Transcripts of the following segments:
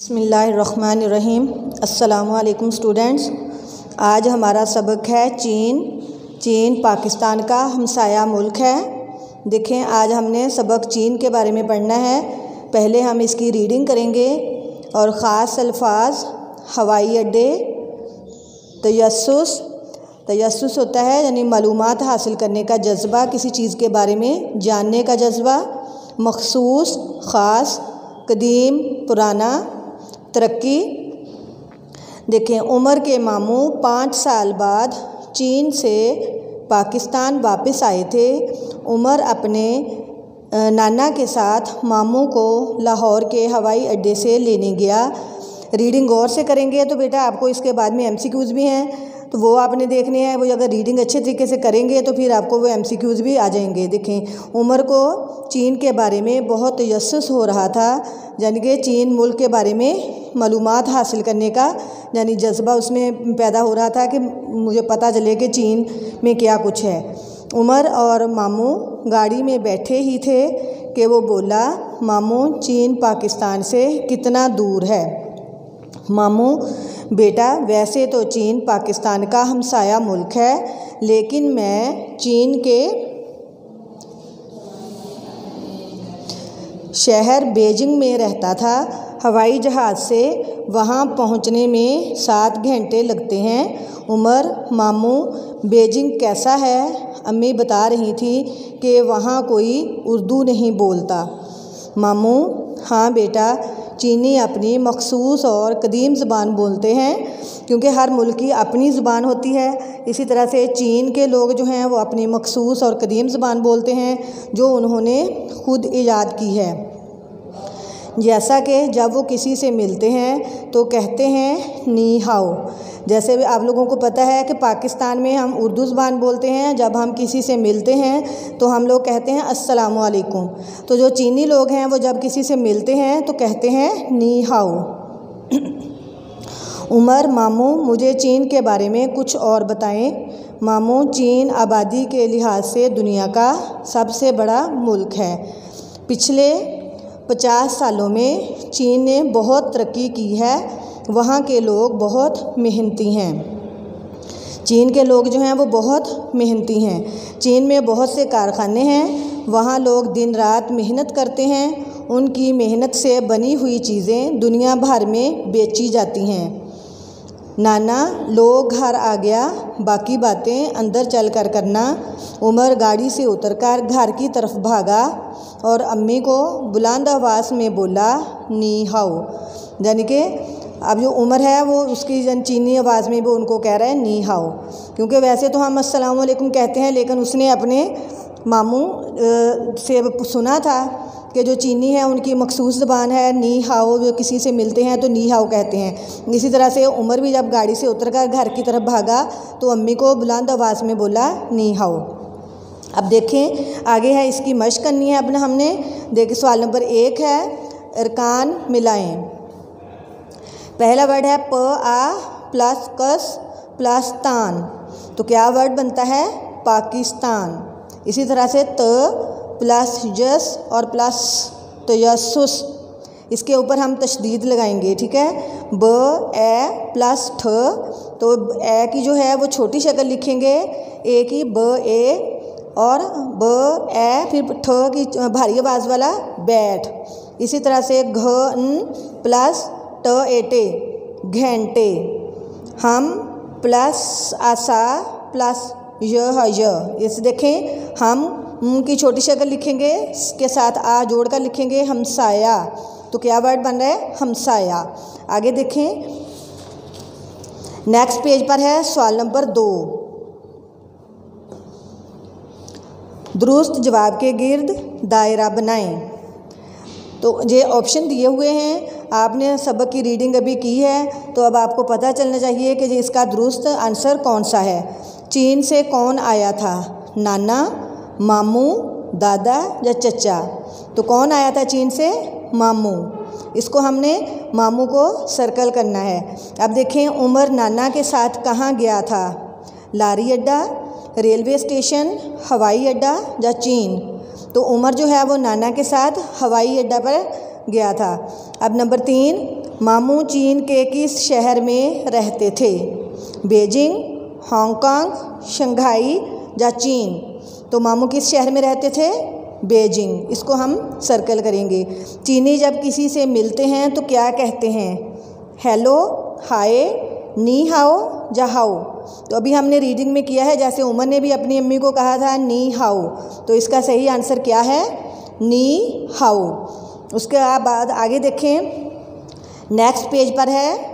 बिस्मिल्लाहिर्रहमानिर्रहीम। अस्सलामुअलैकुम स्टूडेंट्स। आज हमारा सबक है चीन पाकिस्तान का हमसाया मुल्क है। देखें, आज हमने सबक चीन के बारे में पढ़ना है। पहले हम इसकी रीडिंग करेंगे और ख़ास अल्फाज हवाई अड्डे, तयस्सुस होता है यानी मालूमात हासिल करने का जज्बा, किसी चीज़ के बारे में जानने का जज्बा। मखसूस ख़ास, कदीम पुराना, तरक्की। देखें, उमर के मामू 5 साल बाद चीन से पाकिस्तान वापस आए थे। उमर अपने नाना के साथ मामू को लाहौर के हवाई अड्डे से लेने गया। रीडिंग गौर से करेंगे तो बेटा आपको इसके बाद में MCQs भी हैं, तो वो आपने देखने हैं। वो अगर रीडिंग अच्छे तरीके से करेंगे तो फिर आपको वो MCQs भी आ जाएंगे। देखें, उमर को चीन के बारे में बहुत तयस्सुस हो रहा था, यानी कि चीन मुल्क के बारे में मालूमात हासिल करने का यानी जज्बा उसमें पैदा हो रहा था कि मुझे पता चले कि चीन में क्या कुछ है। उमर और मामू गाड़ी में बैठे ही थे कि वो बोला, मामू चीन पाकिस्तान से कितना दूर है? मामू, बेटा वैसे तो चीन पाकिस्तान का हमसाया मुल्क है, लेकिन मैं चीन के शहर बीजिंग में रहता था। हवाई जहाज़ से वहाँ पहुँचने में 7 घंटे लगते हैं। उमर, मामू बीजिंग कैसा है? अम्मी बता रही थी कि वहाँ कोई उर्दू नहीं बोलता। मामू, हाँ बेटा, चीनी अपनी मखसूस और कदीम ज़बान बोलते हैं, क्योंकि हर मुल्क की अपनी ज़बान होती है। इसी तरह से चीन के लोग जो हैं वो अपनी मखसूस और कदीम ज़बान बोलते हैं जो उन्होंने ख़ुद ईजाद की है। जैसा कि जब वो किसी से मिलते हैं तो कहते हैं नी हाओ। जैसे आप लोगों को पता है कि पाकिस्तान में हम उर्दू ज़बान बोलते हैं, जब हम किसी से मिलते हैं तो हम लोग कहते हैं अस्सलामु अलैकुम। तो जो चीनी लोग हैं वो जब किसी से मिलते हैं तो कहते हैं नी हाओ। उमर, मामू मुझे चीन के बारे में कुछ और बताएं। मामू, चीन आबादी के लिहाज से दुनिया का सबसे बड़ा मुल्क है। पिछले 50 सालों में चीन ने बहुत तरक्की की है। वहाँ के लोग बहुत मेहनती हैं। चीन के लोग जो हैं वो बहुत मेहनती हैं। चीन में बहुत से कारखाने हैं। वहाँ लोग दिन रात मेहनत करते हैं। उनकी मेहनत से बनी हुई चीज़ें दुनिया भर में बेची जाती हैं। नाना, लोग घर आ गया, बाकी बातें अंदर चल कर करना। उमर गाड़ी से उतरकर घर की तरफ भागा और अम्मी को बुलंद आवाज़ में बोला, नी हाओ। यानी कि अब जो उमर है वो उसकी चीनी आवाज़ में वो उनको कह रहा है नी हाओ, क्योंकि वैसे तो हम अस्सलाम वालेकुम कहते हैं, लेकिन उसने अपने मामू से सुना था कि जो चीनी है उनकी मखसूस ज़बान है नी हाओ। जो किसी से मिलते हैं तो नी हाओ कहते हैं। इसी तरह से उमर भी जब गाड़ी से उतरकर घर की तरफ भागा तो अम्मी को बुलंद आवाज़ में बोला नी हाओ। अब देखें, आगे है इसकी मशक करनी है अपना हमने। देखिए, सवाल नंबर 1 है, अरकान मिलाएं। पहला वर्ड है प आ प्लस कस प्लस तान, तो क्या वर्ड बनता है? पाकिस्तान। इसी तरह से त प्लस जस और प्लस तयस्सुस, इसके ऊपर हम तशदीद लगाएंगे, ठीक है। ब ए प्लस ठ, तो ए की जो है वो छोटी शक्ल लिखेंगे, ए की ब ए, और ब ए फिर ठ की भारी आवाज़ वाला बैठ। इसी तरह से घ न प्लस ट ए टे घंटे। हम प्लस आसा प्लस य। इस देखें, हम की छोटी शक्ल लिखेंगे, इसके साथ आ जोड़ कर लिखेंगे हमसाया, तो क्या वर्ड बन रहा है? हमसाया। आगे देखें, नेक्स्ट पेज पर है सवाल नंबर 2। दुरुस्त जवाब के गिर्द दायरा बनाएं। तो ये ऑप्शन दिए हुए हैं। आपने सबक की रीडिंग अभी की है, तो अब आपको पता चलना चाहिए कि इसका दुरुस्त आंसर कौन सा है। चीन से कौन आया था? नाना, मामू, दादा या चचा? तो कौन आया था चीन से? मामू। इसको हमने मामू को सर्कल करना है। अब देखें, उमर नाना के साथ कहाँ गया था? लारी अड्डा, रेलवे स्टेशन, हवाई अड्डा या चीन? तो उमर जो है वो नाना के साथ हवाई अड्डा पर गया था। अब नंबर 3, मामू चीन के किस शहर में रहते थे? बीजिंग, हांगकांग, शंघाई या चीन? तो मामू किस शहर में रहते थे? बीजिंग। इसको हम सर्कल करेंगे। चीनी जब किसी से मिलते हैं तो क्या कहते हैं? हेलो, हाय, नी हाओ या हाओ? तो अभी हमने रीडिंग में किया है, जैसे उमर ने भी अपनी अम्मी को कहा था नी हाओ, तो इसका सही आंसर क्या है? नी हाओ। उसके बाद आगे देखें, नेक्स्ट पेज पर है,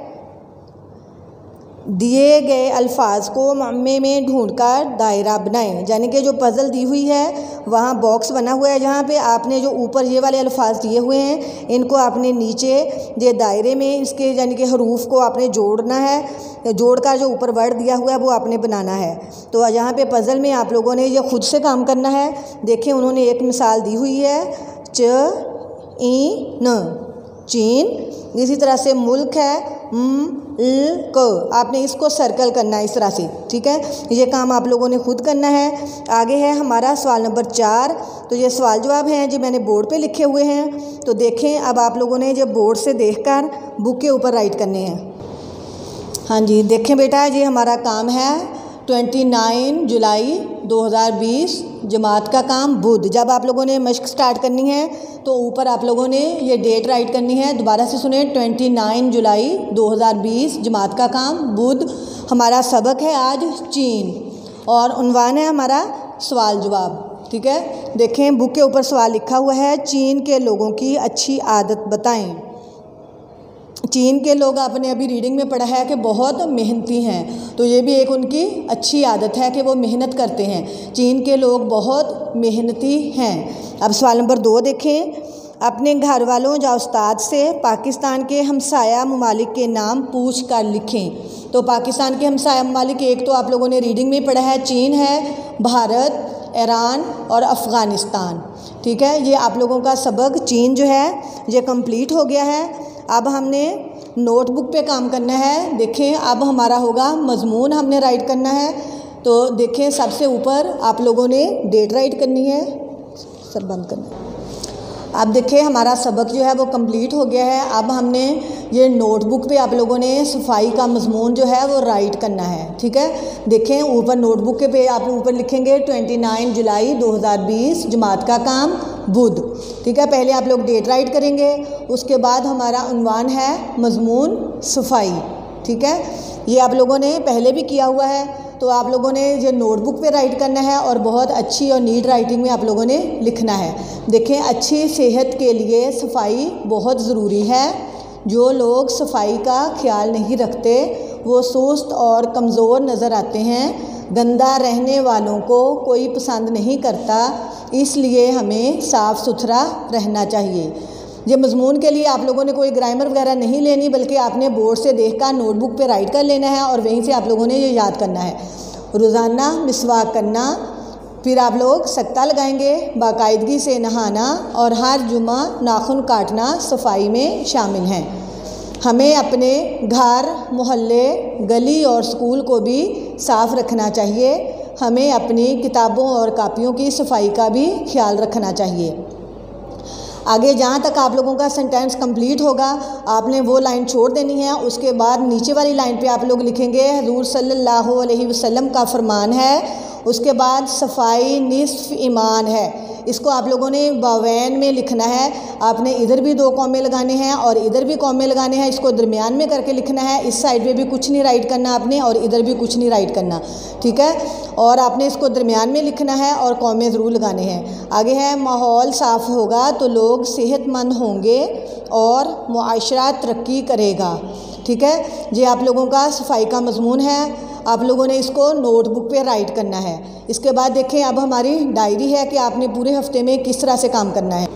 दिए गए अल्फाज को मम्मे में ढूंढकर दायरा बनाएं। यानी कि जो पज़ल दी हुई है वहाँ बॉक्स बना हुआ है, जहाँ पे आपने जो ऊपर ये वाले अल्फाज दिए हुए हैं इनको आपने नीचे ये दायरे में इसके यानी कि हरूफ को आपने जोड़ना है। जोड़कर जो ऊपर वर्ड दिया हुआ है वो आपने बनाना है। तो यहाँ पे पज़ल में आप लोगों ने ये खुद से काम करना है। देखें, उन्होंने एक मिसाल दी हुई है, चीन, चीन। इसी तरह से मुल्क है, क, आपने इसको सर्कल करना है इस तरह से, ठीक है। ये काम आप लोगों ने खुद करना है। आगे है हमारा सवाल नंबर 4। तो ये सवाल जवाब हैं जो मैंने बोर्ड पे लिखे हुए हैं। तो देखें, अब आप लोगों ने जो बोर्ड से देखकर बुक के ऊपर राइट करने हैं। हाँ जी, देखें बेटा, ये हमारा काम है 29 जुलाई 2020, जमात का काम बुध। जब आप लोगों ने मश्क स्टार्ट करनी है तो ऊपर आप लोगों ने ये डेट राइट करनी है। दोबारा से सुने, 29 जुलाई 2020, जमात का काम बुध। हमारा सबक है आज चीन और उन्वान है हमारा सवाल जवाब, ठीक है। देखें, बुक के ऊपर सवाल लिखा हुआ है, चीन के लोगों की अच्छी आदत बताएं। चीन के लोग, आपने अभी रीडिंग में पढ़ा है कि बहुत मेहनती हैं, तो ये भी एक उनकी अच्छी आदत है कि वो मेहनत करते हैं। चीन के लोग बहुत मेहनती हैं। अब सवाल नंबर 2 देखें, अपने घर वालों या उस्ताद से पाकिस्तान के हमसाया ममालिक के नाम पूछ कर लिखें। तो पाकिस्तान के हमसाया ममालिक, एक तो आप लोगों ने रीडिंग में पढ़ा है, चीन है, भारत, ईरान और अफ़गानिस्तान, ठीक है। ये आप लोगों का सबक चीन जो है ये कंप्लीट हो गया है। अब हमने नोटबुक पे काम करना है। देखें, अब हमारा होगा मज़मून, हमने राइट करना है। तो देखें, सबसे ऊपर आप लोगों ने डेट राइट करनी है, सब बंद करना है। अब देखें, हमारा सबक जो है वो कंप्लीट हो गया है। अब हमने ये नोटबुक पे आप लोगों ने सफाई का मज़मून जो है वो राइट करना है, ठीक है। देखें, ऊपर नोटबुक के पे आप ऊपर लिखेंगे 29 जुलाई 2020, जमात का काम बुध, ठीक है। पहले आप लोग डेट राइट करेंगे, उसके बाद हमारा उन्वान है मज़मून सफाई, ठीक है। ये आप लोगों ने पहले भी किया हुआ है, तो आप लोगों ने ये नोटबुक पे राइट करना है और बहुत अच्छी और नीट राइटिंग में आप लोगों ने लिखना है। देखें, अच्छी सेहत के लिए सफाई बहुत ज़रूरी है। जो लोग सफाई का ख्याल नहीं रखते वो सुस्त और कमज़ोर नज़र आते हैं। गंदा रहने वालों को कोई पसंद नहीं करता, इसलिए हमें साफ़ सुथरा रहना चाहिए। ये मज़मून के लिए आप लोगों ने कोई ग्रामर वगैरह नहीं लेनी, बल्कि आपने बोर्ड से देखकर नोटबुक पे राइट कर लेना है और वहीं से आप लोगों ने ये याद करना है। रोज़ाना मिसवाक करना, फिर आप लोग सख्ता लगाएंगे, बाकायदगी से नहाना और हर जुमा नाखून काटना सफाई में शामिल हैं। हमें अपने घर, मोहल्ले, गली और स्कूल को भी साफ़ रखना चाहिए। हमें अपनी किताबों और कापियों की सफाई का भी ख्याल रखना चाहिए। आगे जहाँ तक आप लोगों का सेंटेंस कंप्लीट होगा आपने वो लाइन छोड़ देनी है। उसके बाद नीचे वाली लाइन पे आप लोग लिखेंगे हुज़ूर सल्लल्लाहु अलैहि वसल्लम का फरमान है। उसके बाद सफाई निस्फ ईमान है, इसको आप लोगों ने बावैन में लिखना है। आपने इधर भी 2 कॉमे लगाने हैं और इधर भी कॉमे लगाने हैं, इसको दरमियान में करके लिखना है। इस साइड पे भी कुछ नहीं राइट करना आपने और इधर भी कुछ नहीं राइट करना, ठीक है। और आपने इसको दरमियान में लिखना है और कॉमे ज़रूर लगाने हैं। आगे है, माहौल साफ़ होगा तो लोग सेहतमंद होंगे और मुआशरा तरक्की करेगा, ठीक है। ये आप लोगों का सफाई का मज़मून है। आप लोगों ने इसको नोटबुक पे राइट करना है। इसके बाद देखें, अब हमारी डायरी है कि आपने पूरे हफ्ते में किस तरह से काम करना है।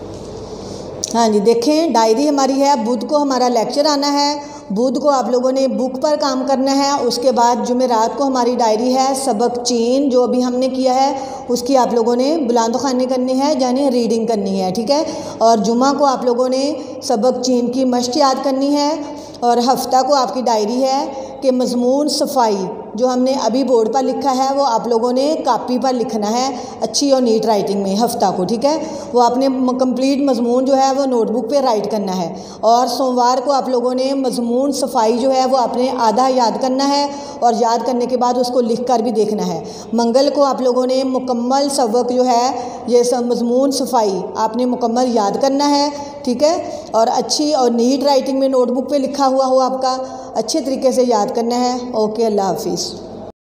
हाँ जी, देखें, डायरी हमारी है। बुध को हमारा लेक्चर आना है, बुध को आप लोगों ने बुक पर काम करना है। उसके बाद जुमेरात को हमारी डायरी है सबक चीन, जो अभी हमने किया है उसकी आप लोगों ने बुलंद ख़वानी करनी है, यानी रीडिंग करनी है, ठीक है। और जुमा को आप लोगों ने सबक चीन की मश्क याद करनी है। और हफ्ता को आपकी डायरी है कि मज़मून सफाई, जो हमने अभी बोर्ड पर लिखा है वो आप लोगों ने कापी पर लिखना है अच्छी और नीट राइटिंग में हफ्ता को, ठीक है। वो आपने कंप्लीट मजमून जो है वो नोटबुक पे राइट करना है। और सोमवार को आप लोगों ने मजमून सफाई जो है वो आपने आधा याद करना है और याद करने के बाद उसको लिख कर भी देखना है। मंगल को आप लोगों ने मुकम्मल सबक जो है ये मजमून सफाई आपने मुकम्मल याद करना है, ठीक है। और अच्छी और नीट राइटिंग में नोटबुक पे लिखा हुआ हो आपका अच्छे तरीके से याद करना है। ओके, अल्लाह हाफिज़।